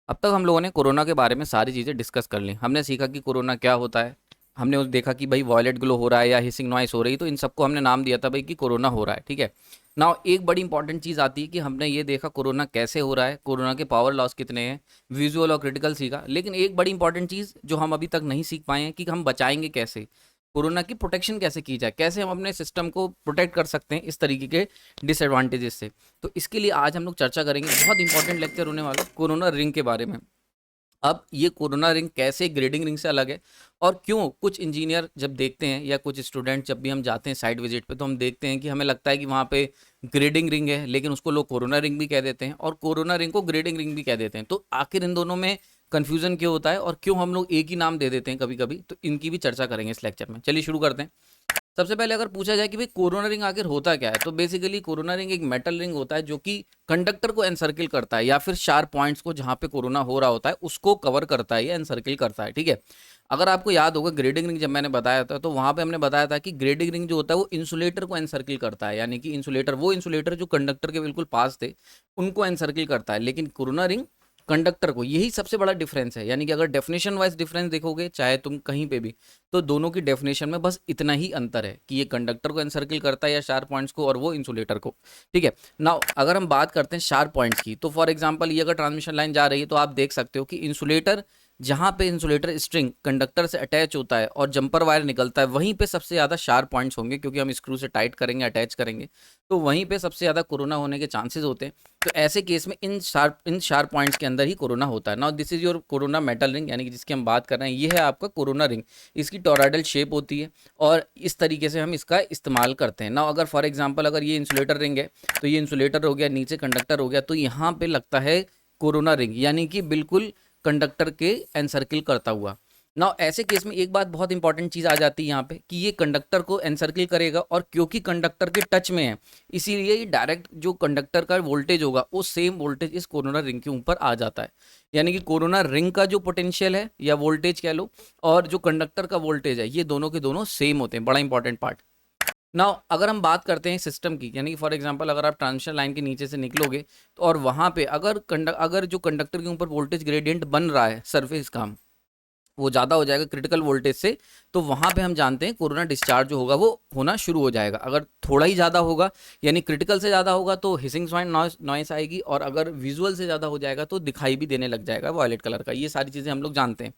अब तक हम लोगों ने कोरोना के बारे में सारी चीज़ें डिस्कस कर ली। हमने सीखा कि कोरोना क्या होता है। हमने उस देखा कि भाई वॉयलेट ग्लो हो रहा है या हिसिंग नॉइस हो रही है, तो इन सबको हमने नाम दिया था भाई कि कोरोना हो रहा है। ठीक है। नाउ एक बड़ी इंपॉर्टेंट चीज़ आती है कि हमने ये देखा कोरोना कैसे हो रहा है, कोरोना के पावर लॉस कितने हैं, विजुअल और क्रिटिकल सीखा। लेकिन एक बड़ी इंपॉर्टेंट चीज़ जो हम अभी तक नहीं सीख पाए हैं कि हम बचाएंगे कैसे, कोरोना की प्रोटेक्शन कैसे की जाए, कैसे हम अपने सिस्टम को प्रोटेक्ट कर सकते हैं इस तरीके के डिसएडवांटेजेस से। तो इसके लिए आज हम लोग चर्चा करेंगे। बहुत इंपॉर्टेंट लेक्चर होने वाला है कोरोना रिंग के बारे में। अब ये कोरोना रिंग कैसे ग्रेडिंग रिंग से अलग है, और क्यों कुछ इंजीनियर जब देखते हैं या कुछ स्टूडेंट जब भी हम जाते हैं साइट विजिट पे, तो हम देखते हैं कि हमें लगता है कि वहाँ पे ग्रेडिंग रिंग है, लेकिन उसको लोग कोरोना रिंग भी कह देते हैं और कोरोना रिंग को ग्रेडिंग रिंग भी कह देते हैं। तो आखिर इन दोनों में कन्फ्यूजन क्यों होता है और क्यों हम लोग एक ही नाम दे देते हैं कभी कभी, तो इनकी भी चर्चा करेंगे इस लेक्चर में। चलिए शुरू करते हैं। सबसे पहले अगर पूछा जाए कि भाई कोरोना रिंग आखिर होता क्या है, तो बेसिकली कोरोना रिंग एक मेटल रिंग होता है जो कि कंडक्टर को एनसर्किल करता है, या फिर शार्प पॉइंट्स को जहां पे कोरोना हो रहा होता है उसको कवर करता है या एनसर्किल करता है। ठीक है। अगर आपको याद होगा ग्रेडिंग रिंग जब मैंने बताया था, तो वहां पे हमने बताया था कि ग्रेडिंग रिंग जो होता है वो इंसुलेटर को एनसर्किल करता है, यानी कि इंसुलेटर, वो इंसुलेटर जो कंडक्टर के बिल्कुल पास थे उनको एनसर्किल करता है, लेकिन कोरोना रिंग कंडक्टर को। यही सबसे बड़ा डिफरेंस है। यानी कि अगर डेफिनेशन वाइज डिफरेंस देखोगे चाहे तुम कहीं पे भी, तो दोनों की डेफिनेशन में बस इतना ही अंतर है कि ये कंडक्टर को एनसर्किल करता है या शार्प पॉइंट्स को, और वो इंसुलेटर को। ठीक है। नाउ अगर हम बात करते हैं शार्प पॉइंट्स की, तो फॉर एग्जांपल ये अगर ट्रांसमिशन लाइन जा रही है तो आप देख सकते हो कि इंसुलेटर, जहां पे इंसुलेटर स्ट्रिंग कंडक्टर से अटैच होता है और जंपर वायर निकलता है, वहीं पे सबसे ज़्यादा शार्प पॉइंट्स होंगे, क्योंकि हम स्क्रू से टाइट करेंगे, अटैच करेंगे, तो वहीं पे सबसे ज़्यादा कोरोना होने के चांसेस होते हैं। तो ऐसे केस में इन शार्प पॉइंट्स के अंदर ही कोरोना होता है। Now this is your corona metal ring, यानी कि जिसकी हम बात कर रहे हैं, ये है आपका कोरोना रिंग। इसकी टोरॉइडल शेप होती है और इस तरीके से हम इसका इस्तेमाल करते हैं। नाउ अगर फॉर एग्जांपल अगर ये इंसुलेटर रिंग है, तो ये इंसुलेटर हो गया, नीचे कंडक्टर हो गया, तो यहाँ पे लगता है कोरोना रिंग, यानी कि बिल्कुल कंडक्टर के एनसर्किल करता हुआ। नाउ ऐसे केस में एक बात बहुत इंपॉर्टेंट चीज आ जाती है यहाँ पे कि ये कंडक्टर को एनसर्किल करेगा, और क्योंकि कंडक्टर के टच में है, इसीलिए डायरेक्ट जो कंडक्टर का वोल्टेज होगा वो सेम वोल्टेज इस कोरोना रिंग के ऊपर आ जाता है। यानी कि कोरोना रिंग का जो पोटेंशियल है या वोल्टेज कह लो, और जो कंडक्टर का वोल्टेज है, ये दोनों के दोनों सेम होते हैं। बड़ा इंपॉर्टेंट पार्ट। नाउ अगर हम बात करते हैं सिस्टम की, यानी कि फॉर एग्जांपल अगर आप ट्रांसमिशन लाइन के नीचे से निकलोगे, तो और वहां पे अगर जो कंडक्टर के ऊपर वोल्टेज ग्रेडियंट बन रहा है सरफेस का, वो ज़्यादा हो जाएगा क्रिटिकल वोल्टेज से, तो वहाँ पे हम जानते हैं कोरोना डिस्चार्ज जो होगा वो होना शुरू हो जाएगा। अगर थोड़ा ही ज़्यादा होगा, यानी क्रिटिकल से ज़्यादा होगा, तो हिसिंग साउंड नॉइस आएगी, और अगर विजुअल से ज़्यादा हो जाएगा तो दिखाई भी देने लग जाएगा वॉयलेट कलर का। ये सारी चीज़ें हम लोग जानते हैं।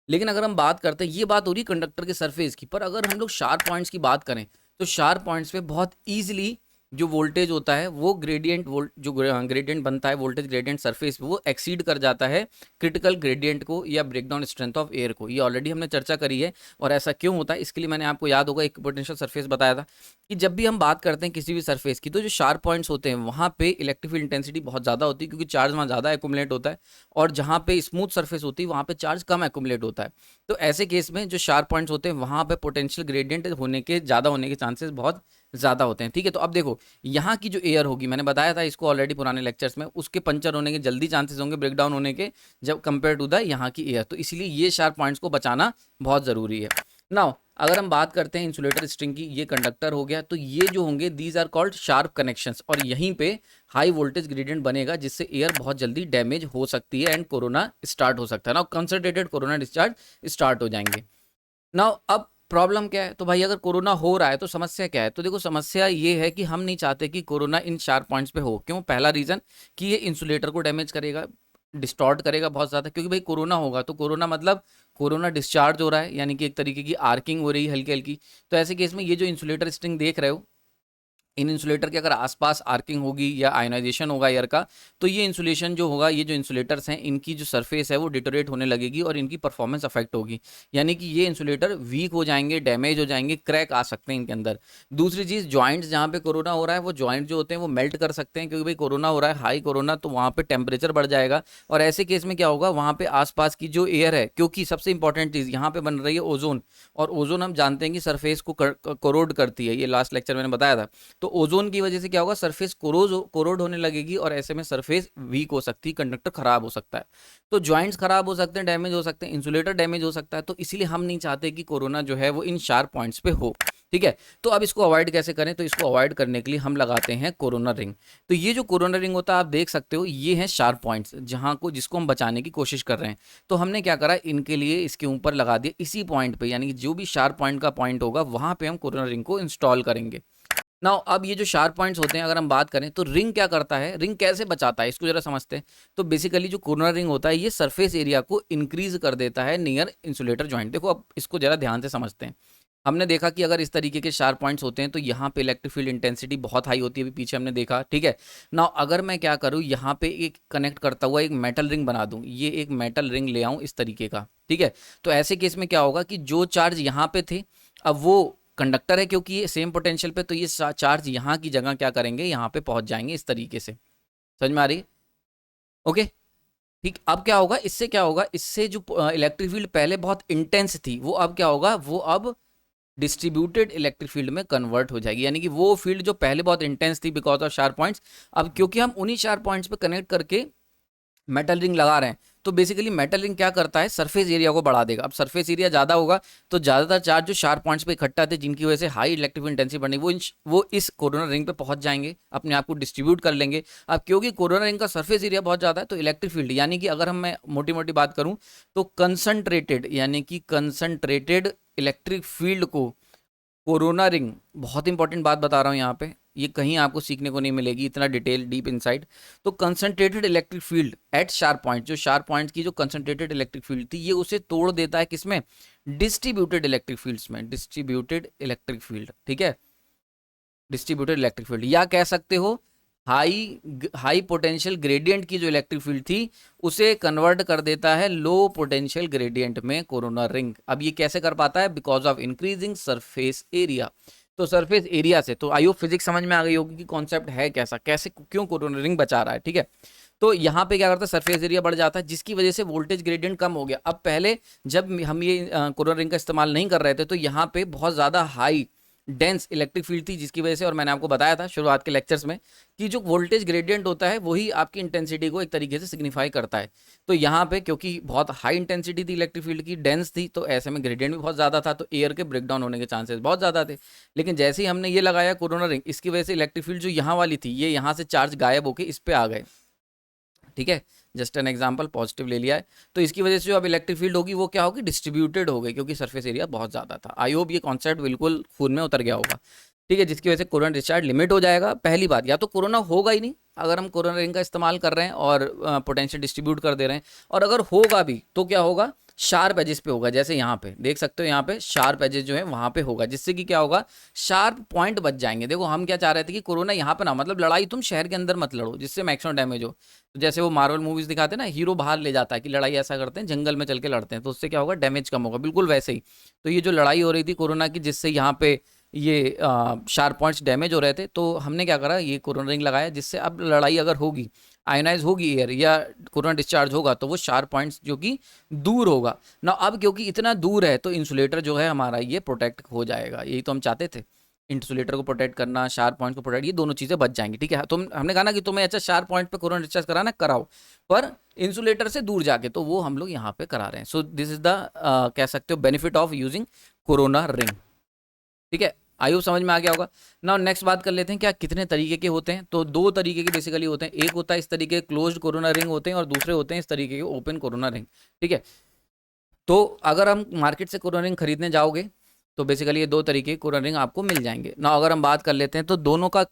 लेकिन अगर हम बात करते हैं, ये बात हो रही कंडक्टर के सरफेस की, पर अगर हम लोग शार्प पॉइंट्स की बात करें, तो शार्प पॉइंट्स पे बहुत ईजिली जो वोल्टेज होता है वो ग्रेडियंट वोल्ट जो ग्रेडियंट बनता है, वोल्टेज ग्रेडियंट सरफेस पे, वो एक्सीड कर जाता है क्रिटिकल ग्रेडियंट को या ब्रेकडाउन स्ट्रेंथ ऑफ एयर को। ये ऑलरेडी हमने चर्चा करी है। और ऐसा क्यों होता है, इसके लिए मैंने आपको याद होगा एक पोटेंशियल सरफेस बताया था कि जब भी हम बात करते हैं किसी भी सरफेस की, तो जो शार्प पॉइंट्स होते हैं वहाँ पे इलेक्ट्रिक फील्ड इंटेंसिटी बहुत ज़्यादा होती है, क्योंकि चार्ज वहाँ ज़्यादा एकुमुलेट होता है, और जहाँ पे स्मूथ सरफेस होती है वहाँ पे चार्ज कम एकुमुलेट होता है। तो ऐसे केस में जो शार्प पॉइंट्स होते हैं वहाँ पे पोटेंशियल ग्रेडियंट होने के ज़्यादा होने के चांसेस बहुत ज़्यादा होते हैं। ठीक है। तो अब देखो, यहाँ की जो एयर होगी, मैंने बताया था इसको ऑलरेडी पुराने लेक्चर्स में, उसके पंचर होने के जल्दी चांसेस होंगे ब्रेकडाउन होने के, जब कंपेयर टू द यहाँ की एयर। तो इसीलिए ये शार्प पॉइंट्स को बचाना बहुत ज़रूरी है। नाउ अगर हम बात करते हैं इंसुलेटर स्ट्रिंग की, ये कंडक्टर हो गया, तो ये जो होंगे these are called sharp connections, और यहीं पे हाई वोल्टेज ग्रेडियंट बनेगा, जिससे एयर बहुत जल्दी डैमेज हो सकती है एंड कोरोना स्टार्ट हो सकता है। Now concentrated corona discharge start हो जाएंगे। नाउ अब प्रॉब्लम क्या है, तो भाई अगर कोरोना हो रहा है तो समस्या क्या है, तो देखो समस्या ये है कि हम नहीं चाहते कि कोरोना इन शार्प पॉइंट्स पे हो। क्यों? पहला रीजन कि ये इंसुलेटर को डैमेज करेगा, डिस्टॉर्ट करेगा बहुत ज़्यादा, क्योंकि भाई कोरोना होगा तो कोरोना मतलब कोरोना डिस्चार्ज हो रहा है, यानी कि एक तरीके की आर्किंग हो रही है हल्की हल्की। तो ऐसे केस में ये जो इंसुलेटर स्ट्रिंग देख रहे हो, इन इंसुलेटर के अगर आसपास आर्किंग होगी या आयोनाइजेशन होगा एयर का, तो ये इंसुलेशन जो होगा, ये जो इंसुलेटर्स हैं, इनकी जो सरफेस है वो डिटोरेट होने लगेगी और इनकी परफॉर्मेंस अफेक्ट होगी। यानी कि ये इंसुलेटर वीक हो जाएंगे, डैमेज हो जाएंगे, क्रैक आ सकते हैं इनके अंदर। दूसरी चीज़, जॉइंट्स जहाँ पे कोरोना हो रहा है, वो जॉइंट जो होते हैं वो मेल्ट कर सकते हैं, क्योंकि भाई कोरोना हो रहा है हाई कोरोना, तो वहाँ पे टेम्परेचर बढ़ जाएगा। और ऐसे केस में क्या होगा, वहाँ पे आसपास की जो एयर है, क्योंकि सबसे इंपॉर्टेंट चीज़ यहाँ पे बन रही है ओजोन, और ओजोन हम जानते हैं कि सरफेस को कोरोड करती है, ये लास्ट लेक्चर मैंने बताया था। तो ओजोन की वजह से क्या होगा, सरफेस कोरोड होने लगेगी और ऐसे में सरफेस वीक हो सकती है, कंडक्टर खराब हो सकता है, तो ज्वाइंट्स खराब हो सकते हैं, डैमेज हो सकते हैं, इंसुलेटर डैमेज हो सकता है। तो इसीलिए हम नहीं चाहते कि कोरोना जो है वो इन शार्प पॉइंट्स पे हो, ठीक है। तो अब इसको अवॉइड कैसे करें, तो इसको अवॉइड करने के लिए हम लगाते हैं कोरोना रिंग। तो ये जो कोरोना रिंग होता है आप देख सकते हो, ये है शार्प पॉइंट्स जहां को जिसको हम बचाने की कोशिश कर रहे हैं। तो हमने क्या करा, इनके लिए इसके ऊपर लगा दिया इसी पॉइंट पे, यानी कि जो भी शार्प पॉइंट का पॉइंट होगा वहां पे हम कोरोना रिंग को इंस्टॉल करेंगे। नाउ अब ये जो शार्प पॉइंट्स होते हैं अगर हम बात करें तो रिंग क्या करता है, रिंग कैसे बचाता है, इसको जरा समझते हैं। तो बेसिकली जो कोरोना रिंग होता है ये सरफेस एरिया को इंक्रीज कर देता है नियर इंसुलेटर जॉइंट। देखो अब इसको जरा ध्यान से समझते हैं। हमने देखा कि अगर इस तरीके के शार्प पॉइंट्स होते हैं तो यहाँ पे इलेक्ट्रिक फील्ड इंटेंसिटी बहुत हाई होती है, अभी पीछे हमने देखा, ठीक है। नाउ अगर मैं क्या करूँ, यहाँ पे एक कनेक्ट करता हुआ एक मेटल रिंग बना दूँ, ये एक मेटल रिंग ले आऊँ इस तरीके का, ठीक है। तो ऐसे केस में क्या होगा कि जो चार्ज यहाँ पे थे अब वो कंडक्टर है, क्योंकि ये सेम पोटेंशियल पे, तो ये चार्ज यहाँ की जगह क्या करेंगे, यहाँ पे पहुंच जाएंगे इस तरीके से। समझ में आ रही है? ओके, ठीक। अब क्या होगा, इससे क्या होगा, इससे जो इलेक्ट्रिक फील्ड पहले बहुत इंटेंस थी वो अब क्या होगा, वो अब डिस्ट्रीब्यूटेड इलेक्ट्रिक फील्ड में कन्वर्ट हो जाएगी। यानी कि वो फील्ड जो पहले बहुत इंटेंस थी बिकॉज ऑफ शार्प पॉइंट्स, अब क्योंकि हम उन्हीं शार्प पॉइंट्स पे कनेक्ट करके मेटल रिंग लगा रहे हैं, तो बेसिकली मेटल रिंग क्या करता है, सरफेस एरिया को बढ़ा देगा। अब सरफेस एरिया ज़्यादा होगा तो ज़्यादातर चार्ज जो शार्प पॉइंट्स पे इकट्ठा थे, जिनकी वजह से हाई इलेक्ट्रिक इंटेंसिटी बढ़नी, वो इस कोरोना रिंग पे पहुंच जाएंगे, अपने आप को डिस्ट्रीब्यूट कर लेंगे। अब क्योंकि कोरोना रिंग का सरफेस एरिया बहुत ज़्यादा है तो इलेक्ट्रिक फील्ड, यानी कि अगर मैं मोटी मोटी बात करूँ तो कंसनट्रेटेड, यानी कि कंसनट्रेटेड इलेक्ट्रिक फील्ड को कोरोना रिंग, बहुत इंपॉर्टेंट बात बता रहा हूँ यहाँ पे, ये कहीं आपको सीखने को नहीं मिलेगी इतना डिटेल डीप इनसाइट। तो concentrated electric field at sharp point, जो शार्प पॉइंट की जो कंसंट्रेटेड इलेक्ट्रिक फील्ड थी ये उसे तोड़ देता है किसमें, डिस्ट्रीब्यूटेड इलेक्ट्रिक फील्ड्स में, डिस्ट्रीब्यूटेड इलेक्ट्रिक फील्ड, ठीक है, डिस्ट्रीब्यूटेड इलेक्ट्रिक फील्ड, या कह सकते हो हाई पोटेंशियल ग्रेडियंट की जो इलेक्ट्रिक फील्ड थी उसे कन्वर्ट कर देता है लो पोटेंशियल ग्रेडियंट में कोरोना रिंग। अब ये कैसे कर पाता है, because of increasing surface area. तो सरफेस एरिया से, तो आई होप फिजिक्स समझ में आ गई होगी कि कॉन्सेप्ट है कैसा, कैसे क्यों कोरोना रिंग बचा रहा है, ठीक है। तो यहाँ पे क्या करता है, सरफेस एरिया बढ़ जाता है जिसकी वजह से वोल्टेज ग्रेडियंट कम हो गया। अब पहले जब हम ये कोरोना रिंग का इस्तेमाल नहीं कर रहे थे तो यहाँ पे बहुत ज़्यादा हाई डेंस इलेक्ट्रिक फील्ड थी, जिसकी वजह से, और मैंने आपको बताया था शुरुआत के लेक्चर्स में कि जो वोल्टेज ग्रेडियंट होता है वही आपकी इंटेंसिटी को एक तरीके से सिग्निफाई करता है। तो यहाँ पे क्योंकि बहुत हाई इंटेंसिटी थी इलेक्ट्रिक फील्ड की, डेंस थी, तो ऐसे में ग्रेडियंट भी बहुत ज़्यादा था, तो एयर के ब्रेकडाउन होने के चांसेस बहुत ज़्यादा थे। लेकिन जैसे ही हमने ये लगाया कोरोना रिंग, इसकी वजह से इलेक्ट्रिक फील्ड जो यहाँ वाली थी ये यहाँ से चार्ज गायब होकर इस पर आ गए, ठीक है। जस्ट एन एग्जांपल, पॉजिटिव ले लिया है, तो इसकी वजह से जो अब इलेक्ट्रिक फील्ड होगी वो क्या होगी, डिस्ट्रीब्यूटेड हो गई, क्योंकि सरफेस एरिया बहुत ज़्यादा था। आई होप ये कॉन्सेप्ट बिल्कुल खून में उतर गया होगा, ठीक है, जिसकी वजह से कोरोना डिस्चार्ज लिमिट हो जाएगा। पहली बात, या तो कोरोना होगा ही नहीं अगर हम कोरोना रिंग का इस्तेमाल कर रहे हैं और पोटेंशियल डिस्ट्रीब्यूट कर दे रहे हैं, और अगर होगा भी तो क्या होगा, शार्प एजेस पे होगा, जैसे यहाँ पे देख सकते हो, यहाँ पे शार्प एजेस जो है वहाँ पे होगा, जिससे कि क्या होगा, शार्प पॉइंट बच जाएंगे। देखो हम क्या चाह रहे थे कि कोरोना यहाँ पे ना, मतलब लड़ाई तुम शहर के अंदर मत लड़ो जिससे मैक्सिमम डैमेज हो। तो जैसे वो मार्वल मूवीज दिखाते हैं ना, हीरो बाहर ले जाता है कि लड़ाई ऐसा करते हैं, जंगल में चल के लड़ते हैं, तो उससे क्या होगा, डैमेज कम होगा, बिल्कुल वैसे ही। तो ये जो लड़ाई हो रही थी कोरोना की, जिससे यहाँ पे ये शार्प पॉइंट्स डैमेज हो रहे थे, तो हमने क्या करा, ये कोरोना रिंग लगाया, जिससे अब लड़ाई अगर होगी, आयोनाइज होगी एयर या कोरोना डिस्चार्ज होगा, तो वो शार्प पॉइंट्स जो कि दूर होगा ना। अब क्योंकि इतना दूर है तो इंसुलेटर जो है हमारा ये प्रोटेक्ट हो जाएगा, यही तो हम चाहते थे, इंसुलेटर को प्रोटेक्ट करना, शार्प पॉइंट को प्रोटेक्ट, ये दोनों चीज़ें बच जाएंगी, ठीक है। तुम हमने कहा ना कि तुम्हें अच्छा शार्प पॉइंट पे कोरोना डिस्चार्ज कराना, कराओ, पर इंसुलेटर से दूर जाके, तो वो हम लोग यहाँ पे करा रहे हैं। सो दिस इज द कह सकते हो benefit of using corona ring, ठीक है। आई होप समझ में आ गया होगा। नाउ नेक्स्ट बात कर लेते हैं, क्या कितने तरीके के होते हैं। तो दो तरीके के बेसिकली होते हैं, एक होता है इस तरीके क्लोज्ड कोरोना रिंग होते हैं और दूसरे होते हैं इस तरीके के ओपन कोरोना रिंग, ठीक है। तो अगर हम मार्केट से कोरोना रिंग खरीदने जाओगे तो बेसिकली ये दो तरीके के कोरोना रिंग आपको मिल जाएंगे ना। अगर हम बात कर लेते हैं तो दोनों का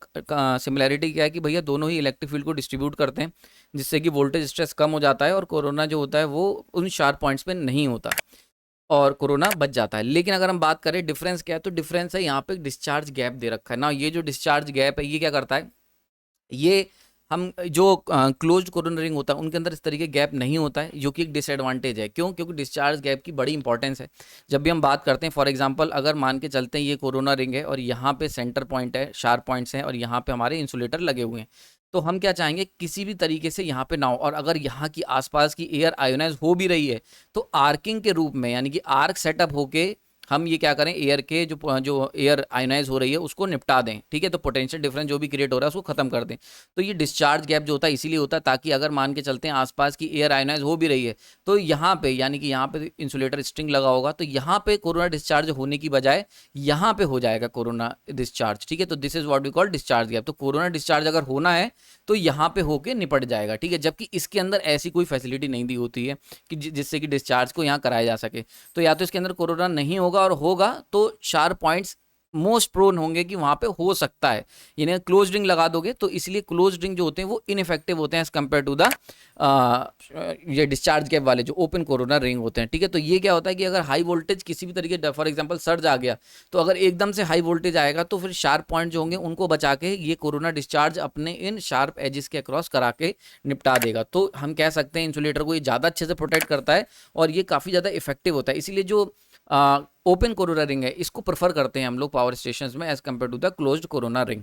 सिमिलैरिटी क्या है कि भैया दोनों ही इलेक्ट्रिक फील्ड को डिस्ट्रीब्यूट करते हैं, जिससे कि वोल्टेज स्ट्रेस कम हो जाता है और कोरोना जो होता है वो उन शार्प पॉइंट्स पे नहीं होता और कोरोना बच जाता है। लेकिन अगर हम बात करें डिफरेंस क्या है, तो डिफरेंस है यहाँ पे डिस्चार्ज गैप दे रखा है ना। ये जो डिस्चार्ज गैप है ये क्या करता है, ये हम जो क्लोज्ड कोरोना रिंग होता है उनके अंदर इस तरीके गैप नहीं होता है, जो कि एक डिसएडवांटेज है। क्यों? क्योंकि डिस्चार्ज गैप की बड़ी इंपॉर्टेंस है जब भी हम बात करते हैं। फॉर एग्जांपल अगर मान के चलते हैं ये कोरोना रिंग है और यहाँ पे सेंटर पॉइंट है, शार्प पॉइंट्स हैं और यहाँ पे हमारे इंसुलेटर लगे हुए हैं, तो हम क्या चाहेंगे किसी भी तरीके से यहाँ पे ना हो। और अगर यहाँ की आसपास की एयर आयोनाइज हो भी रही है तो आर्किंग के रूप में, यानी कि आर्क सेटअप होके हम ये क्या करें, एयर के जो एयर आयोनाइज हो रही है उसको निपटा दें, ठीक है, तो पोटेंशियल डिफरेंस जो भी क्रिएट हो रहा है उसको खत्म कर दें। तो ये डिस्चार्ज गैप जो होता है इसीलिए होता है ताकि अगर मान के चलते हैं आसपास की एयर आयोनाइज हो भी रही है तो यहाँ पे यानी कि यहाँ पे इंसुलेटर स्ट्रिंग लगा होगा तो यहाँ पे कोरोना डिस्चार्ज होने की बजाय यहाँ पे हो जाएगा कोरोना डिस्चार्ज, ठीक है। तो this is what we call discharge gap. तो कोरोना डिस्चार्ज अगर होना है तो यहाँ पे होके निपट जाएगा, ठीक है, जबकि इसके अंदर ऐसी कोई फैसिलिटी नहीं दी होती है कि जिससे कि डिस्चार्ज को यहाँ कराया जा सके। तो या तो इसके अंदर कोरोना नहीं होगा और होगा तो शार्प पॉइंट्स मोस्ट प्रोन होंगे कि वहां पे हो सकता है, यानी क्लोज रिंग लगा दोगे तो इसलिए क्लोज रिंग जो होते हैं वो इनइफेक्टिव होते हैं एज कम्पेयर टू द ये डिस्चार्ज गैप वाले जो ओपन कोरोना रिंग होते हैं, ठीक है। तो ये क्या होता है कि अगर हाई वोल्टेज किसी भी तरीके फॉर एग्जांपल सर्ज आ गया तो अगर एकदम से हाई वोल्टेज आएगा तो फिर शार्प पॉइंट जो होंगे उनको बचा के ये कोरोना डिस्चार्ज अपने इन शार्प एजेस के अक्रॉस करा के निपटा देगा। तो हम कह सकते हैं इंसुलेटर को ये ज़्यादा अच्छे से प्रोटेक्ट करता है और ये काफ़ी ज़्यादा इफेक्टिव होता है। इसीलिए जो ओपन कोरोना रिंग है इसको प्रेफर करते हैं हम लोग पावर स्टेशन में as compared to the closed corona ring.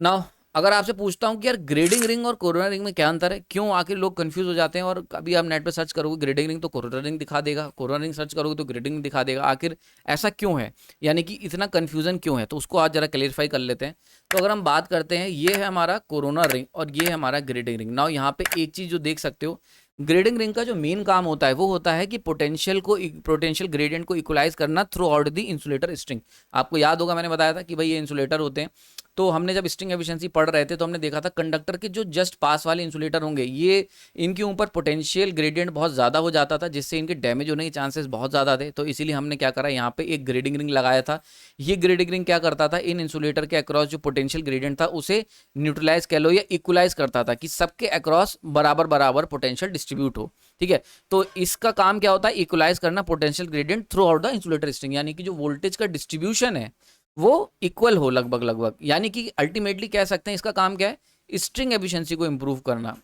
Now अगर आपसे पूछता हूँ कि यार ग्रेडिंग रिंग और कोरोना रिंग में क्या अंतर है, क्यों आखिर लोग कंफ्यूज हो जाते हैं, और कभी आप नेट पे सर्च करोगे ग्रेडिंग रिंग तो कोरोना रिंग दिखा देगा, कोरोना रिंग सर्च करोगे तो ग्रेडिंग रिंग दिखा देगा, आखिर ऐसा क्यों है, यानी कि इतना कन्फ्यूजन क्यों है, तो उसको आज जरा क्लियरफाई कर लेते हैं। तो अगर हम बात करते हैं, ये है हमारा कोरोना रिंग और ये है हमारा ग्रेडिंग रिंग। नाउ यहाँ पे एक चीज जो देख सकते हो, ग्रेडिंग रिंग का जो मेन काम होता है वो होता है कि पोटेंशियल ग्रेडियंट को इक्वलाइज करना through out the insulator string. आपको याद होगा मैंने बताया था कि भाई ये इंसुलेटर होते हैं, तो हमने जब स्ट्रिंग एफिशिएंसी पढ़ रहे थे तो हमने देखा था कंडक्टर के जो जस्ट पास वाले इंसुलेटर होंगे ये इनके ऊपर पोटेंशियल ग्रेडियंट बहुत ज़्यादा हो जाता था जिससे इनके डैमेज होने के चांसेस बहुत ज़्यादा थे। तो इसीलिए हमने क्या करा, यहाँ पे एक ग्रेडिंग रिंग लगाया था। ये ग्रेडिंग रिंग क्या करता था, इन इंसुलेटर के अक्रॉस जो पोटेंशियल ग्रेडियंट था उसे न्यूट्रलाइज कह लो या इक्वलाइज करता था कि सबके अक्रॉस बराबर बराबर पोटेंशियल डिस्ट्रीब्यूट हो, ठीक है। तो इसका काम क्या होता है, इक्वलाइज करना potential gradient through out the insulator string, यानी कि जो वोल्टेज का डिस्ट्रीब्यूशन है वो इक्वल हो लगभग लगभग, यानी कि अल्टीमेटली कह सकते हैं इसका काम क्या है, स्ट्रिंग एफिशिएंसी को इंप्रूव करना,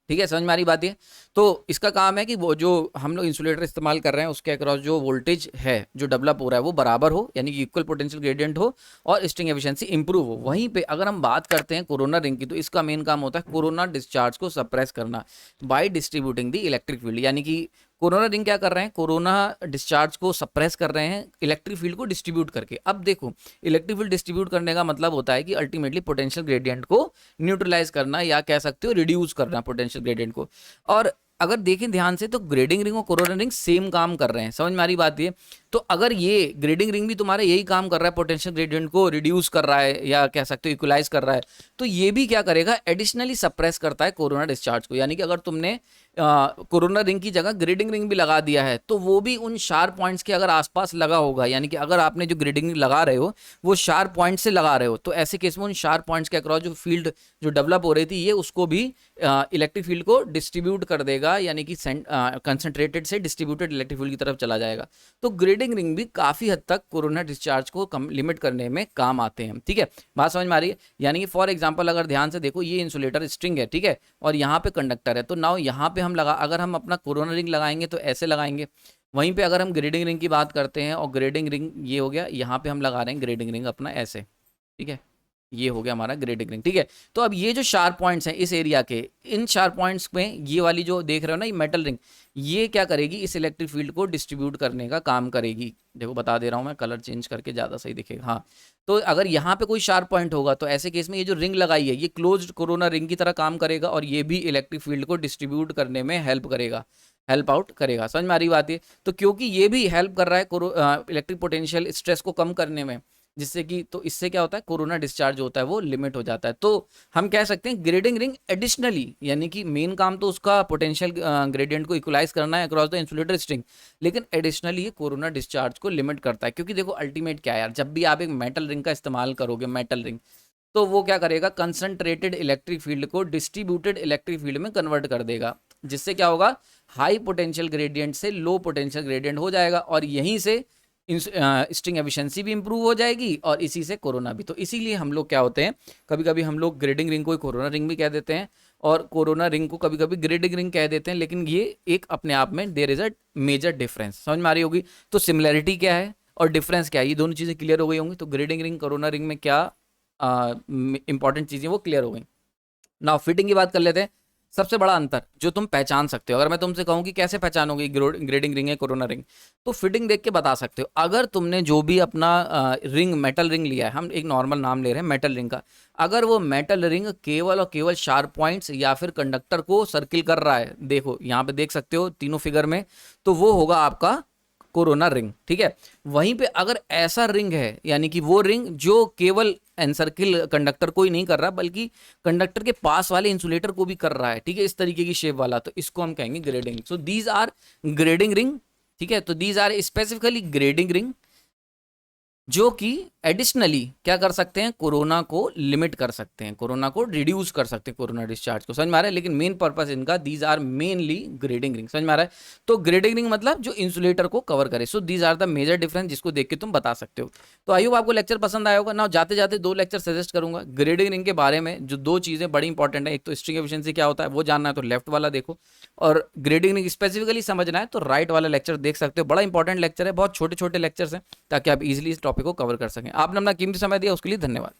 ठीक है। समझ में आ रही बात ये। तो इसका काम है कि वो जो हम लोग इंसुलेटर इस्तेमाल कर रहे हैं उसके अक्रॉस जो वोल्टेज है जो डेवलप हो रहा है वो बराबर हो, यानी कि इक्वल पोटेंशियल ग्रेडियंट हो और स्ट्रिंग एफिशिएंसी इंप्रूव हो। वहीं पे अगर हम बात करते हैं कोरोना रिंग की, तो इसका मेन काम होता है कोरोना डिस्चार्ज को सप्रेस करना by distributing the electric field, यानी कि कोरोना रिंग क्या कर रहे हैं, कोरोना डिस्चार्ज को सप्रेस कर रहे हैं इलेक्ट्रिक फील्ड को डिस्ट्रीब्यूट करके। अब देखो इलेक्ट्रिक फील्ड डिस्ट्रीब्यूट करने का मतलब होता है कि अल्टीमेटली पोटेंशियल ग्रेडियंट को न्यूट्रलाइज करना या कह सकते हो रिड्यूस करना पोटेंशियल ग्रेडियंट को। और अगर देखें ध्यान से तो ग्रेडिंग रिंग और कोरोना रिंग सेम काम कर रहे हैं, समझ में आ रही बात ये। तो अगर ये ग्रेडिंग रिंग भी तुम्हारा यही काम कर रहा है, पोटेंशियल ग्रेडियंट को रिड्यूस कर रहा है या कह सकते हो इक्वलाइज कर रहा है, तो ये भी क्या करेगा, एडिशनली सप्रेस करता है कोरोना डिस्चार्ज को। यानी कि अगर तुमने कोरोना रिंग की जगह ग्रेडिंग रिंग भी लगा दिया है तो वो भी उन शार्प पॉइंट्स के अगर आसपास लगा होगा, यानी कि अगर आपने जो ग्रेडिंग रिंग लगा रहे हो वो शार्प पॉइंट से लगा रहे हो, तो ऐसे केस में उन शार्प पॉइंट्स के अक्रॉस जो फील्ड जो डेवलप हो रही थी ये उसको भी इलेक्ट्रिक फील्ड को डिस्ट्रीब्यूट कर देगा, यानी कि कंसंट्रेटेड से डिस्ट्रीब्यूटेड इलेक्ट्रिक फील्ड की तरफ चला जाएगा। तो ग्रेडिंग रिंग भी काफ़ी हद तक कोरोना डिस्चार्ज को कम लिमिट करने में काम आते हैं, ठीक है। बात समझ में आ रही है। यानी कि फॉर एग्जांपल अगर ध्यान से देखो ये इंसुलेटर स्ट्रिंग है, ठीक है, और यहाँ पे कंडक्टर है, तो नाउ यहाँ पे हम अगर हम अपना कोरोना रिंग लगाएंगे तो ऐसे लगाएंगे। वहीं पे अगर हम ग्रेडिंग रिंग की बात करते हैं और ग्रेडिंग रिंग ये हो गया, यहाँ पे हम लगा रहे हैं ग्रेडिंग रिंग अपना ऐसे, ठीक है, ये हो गया हमारा ग्रेडिंग रिंग, ठीक है। तो अब ये जो शार्प पॉइंट्स हैं इस एरिया के, इन शार्प पॉइंट्स में ये वाली जो देख रहे हो ना ये मेटल रिंग, ये क्या करेगी, इस इलेक्ट्रिक फील्ड को डिस्ट्रीब्यूट करने का काम करेगी। देखो बता दे रहा हूँ मैं, कलर चेंज करके ज़्यादा सही दिखेगा। हाँ, तो अगर यहाँ पे कोई शार्प पॉइंट होगा तो ऐसे केस में ये जो रिंग लगाई है ये क्लोज्ड कोरोना रिंग की तरह काम करेगा और ये भी इलेक्ट्रिक फील्ड को डिस्ट्रीब्यूट करने में हेल्प करेगा, हेल्प आउट करेगा। समझ में आ रही बात है। तो क्योंकि ये भी हेल्प कर रहा है इलेक्ट्रिक पोटेंशियल स्ट्रेस को कम करने में, जिससे कि तो इससे क्या होता है, कोरोना डिस्चार्ज होता है वो लिमिट हो जाता है। तो हम कह सकते हैं ग्रेडिंग रिंग एडिशनली, यानी कि मेन काम तो उसका पोटेंशियल ग्रेडियंट को इक्वलाइज करना है अक्रॉस द इंसुलेटर स्ट्रिंग, लेकिन एडिशनली ये कोरोना डिस्चार्ज को लिमिट करता है। क्योंकि देखो अल्टीमेट क्या है यार, जब भी आप एक मेटल रिंग का इस्तेमाल करोगे, मेटल रिंग, तो वो क्या करेगा, कंसंट्रेटेड इलेक्ट्रिक फील्ड को डिस्ट्रीब्यूटेड इलेक्ट्रिक फील्ड में कन्वर्ट कर देगा, जिससे क्या होगा, हाई पोटेंशियल ग्रेडियंट से लो पोटेंशियल ग्रेडियंट हो जाएगा और यहीं से स्ट्रिंग एफिशिएंसी भी इंप्रूव हो जाएगी और इसी से कोरोना भी। तो इसीलिए हम लोग क्या होते हैं, कभी कभी हम लोग ग्रेडिंग रिंग को कोरोना रिंग भी कह देते हैं और कोरोना रिंग को कभी कभी ग्रेडिंग रिंग कह देते हैं, लेकिन ये एक अपने आप में there is a major difference. समझ में आ रही होगी। तो सिमिलैरिटी क्या है और डिफरेंस क्या है, ये दोनों चीज़ें क्लियर हो गई होंगी। तो ग्रेडिंग रिंग कोरोना रिंग में क्या इंपॉर्टेंट चीज़ें वो क्लियर हो गई। नाउ फिटिंग की बात कर लेते हैं। सबसे बड़ा अंतर जो तुम पहचान सकते हो, अगर मैं तुमसे कहूं कि कैसे पहचानोगे ग्रेडिंग रिंग है कोरोना रिंग, तो फिटिंग देख के बता सकते हो। अगर तुमने जो भी अपना रिंग मेटल रिंग लिया है, हम एक नॉर्मल नाम ले रहे हैं मेटल रिंग का, अगर वो मेटल रिंग केवल और केवल शार्प पॉइंट्स या फिर कंडक्टर को सर्किल कर रहा है, देखो यहाँ पे देख सकते हो तीनों फिगर में, तो वो होगा आपका कोरोना रिंग, ठीक है। वहीं पे अगर ऐसा रिंग है, यानी कि वो रिंग जो केवल एनसर्किल कंडक्टर को ही नहीं कर रहा बल्कि कंडक्टर के पास वाले इंसुलेटर को भी कर रहा है, ठीक है, इस तरीके की शेप वाला, तो इसको हम कहेंगे grading. So these are grading ring, ठीक है। तो these are specifically grading ring जो कि एडिशनली क्या कर सकते हैं, कोरोना को लिमिट कर सकते हैं, कोरोना को रिड्यूस कर सकते हैं, कोरोना डिस्चार्ज को, समझ में आ रहा है। लेकिन मेन पर्पस इनका these are mainly grading ring, समझ में आ रहा है। तो ग्रेडिंग रिंग मतलब जो इंसुलेटर को कवर करे। So these are the major difference जिसको देख के तुम बता सकते हो। तो आई होप आपको लेक्चर पसंद आया होगा ना। जाते जाते 2 लेक्चर सजेस्ट करूंगा ग्रेडिंग रिंग के बारे में, जो 2 चीजें बड़ी इंपॉर्टेंट है। एक तो स्ट्रिंग एफिशिएंसी क्या होता है वो जानना है तो लेफ्ट वाला देखो, और ग्रेडिंग रिंग स्पेसिफिकली समझना है तो राइट वाला लेक्चर देख सकते हो। बड़ा इंपॉर्टेंट लेक्चर है, बहुत छोटे छोटे लेक्चर्स हैं ताकि आप इजिली इस टॉपिक को कवर कर सकें। आपने अपना कीमती समय दिया उसके लिए धन्यवाद।